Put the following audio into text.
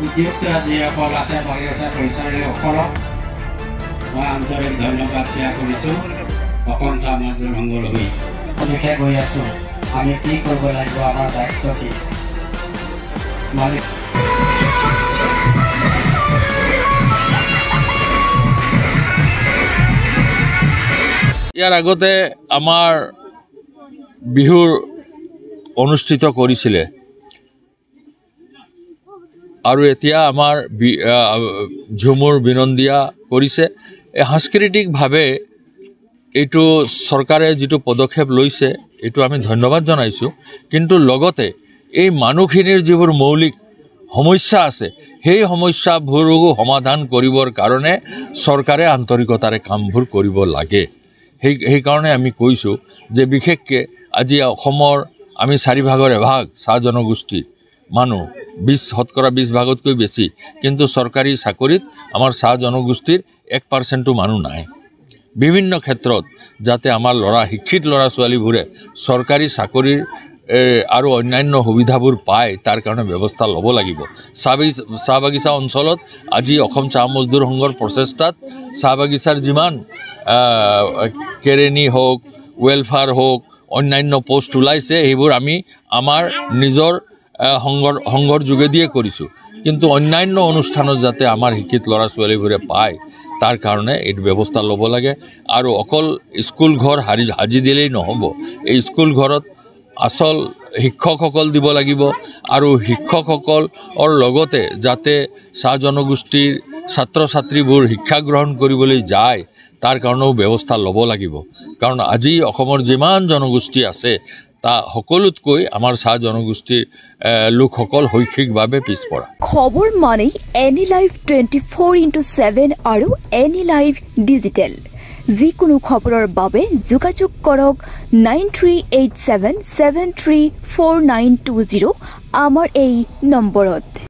উদ্যোক্তা যিসকল আছে বাগিচা কৰ্মচাৰীসকলক মই আন্তৰিক ধন্যবাদ জ্ঞাপন কৰিছোঁ। অসম চাহ মজদুৰ সংঘৰ হৈ বিশেষ হৈ আছোঁ। আমি কি কৰিব লাগিব, আমাৰ দায়িত্ব কি? মালিক ইয়াৰ আগতে আমাৰ বিহুৰ অনুষ্ঠিত কৰিছিলে আৰু এতিয়া আমাৰ ঝুমুৰ বিনন্দিয়া কৰিছে। এই সাংস্কৃতিকভাৱে এইটো চৰকাৰে যিটো পদক্ষেপ লৈছে এইটো আমি ধন্যবাদ জনাইছোঁ। কিন্তু লগতে এই মানুহখিনিৰ যিবোৰ মৌলিক সমস্যা আছে সেই সমস্যাবোৰো সমাধান কৰিবৰ কাৰণে চৰকাৰে আন্তৰিকতাৰে কামবোৰ কৰিব লাগে। সেইকাৰণে আমি কৈছোঁ যে বিশেষকৈ আজি অসমৰ আমি 4ভাগৰ এভাগ চাহ জনগোষ্ঠীৰ মানুহ 20% ভাগতকৈ বেছি, কিন্তু চৰকাৰী চাকৰিত আমাৰ চাহ জনগোষ্ঠীৰ 1% মানুহ নাই। বিভিন্ন ক্ষেত্ৰত যাতে আমাৰ শিক্ষিত ল'ৰা ছোৱালীবোৰে চৰকাৰী চাকৰিৰ আৰু অন্যান্য সুবিধাবোৰ পায় তাৰ কাৰণে ব্যৱস্থা ল'ব লাগিব। চাহ বাগিচা অঞ্চলত আজি অসম চাহ মজদুৰ সংঘৰ প্ৰচেষ্টাত চাহ বাগিচাৰ যিমান কেৰেণী হওক, ৱেলফেয়াৰ হওক, অন্যান্য পোষ্ট ওলাইছে সেইবোৰ আমি আমাৰ নিজৰ সংঘৰ যোগেদিয়ে কৰিছোঁ। কিন্তু অন্যান্য অনুষ্ঠানত যাতে আমাৰ শিক্ষিত ল'ৰা ছোৱালীবোৰে পায় তাৰ কাৰণে এইটো ব্যৱস্থা ল'ব লাগে। আৰু অকল স্কুল ঘৰ সাজি দিলেই নহ'ব, এই স্কুল ঘৰত আচল শিক্ষকসকল দিব লাগিব আৰু শিক্ষকসকলৰ লগতে যাতে চাহ জনগোষ্ঠীৰ ছাত্ৰ ছাত্ৰীবোৰ শিক্ষা গ্ৰহণ কৰিবলৈ যায় তাৰ কাৰণেও ব্যৱস্থা ল'ব লাগিব। কাৰণ আজি অসমৰ যিমান জনগোষ্ঠী আছে তা সকলোতকৈ আমাৰ চাহ জনগোষ্ঠীৰ লোকসকল শৈক্ষিকভাৱে পিছপৰা। খবৰ মানে এনি লাইভ 24/7 আৰু এনি লাইভ ডিজিটেল। যিকোনো খবৰৰ বাবে যোগাযোগ কৰক 9387734920 আমাৰ এই নম্বৰত।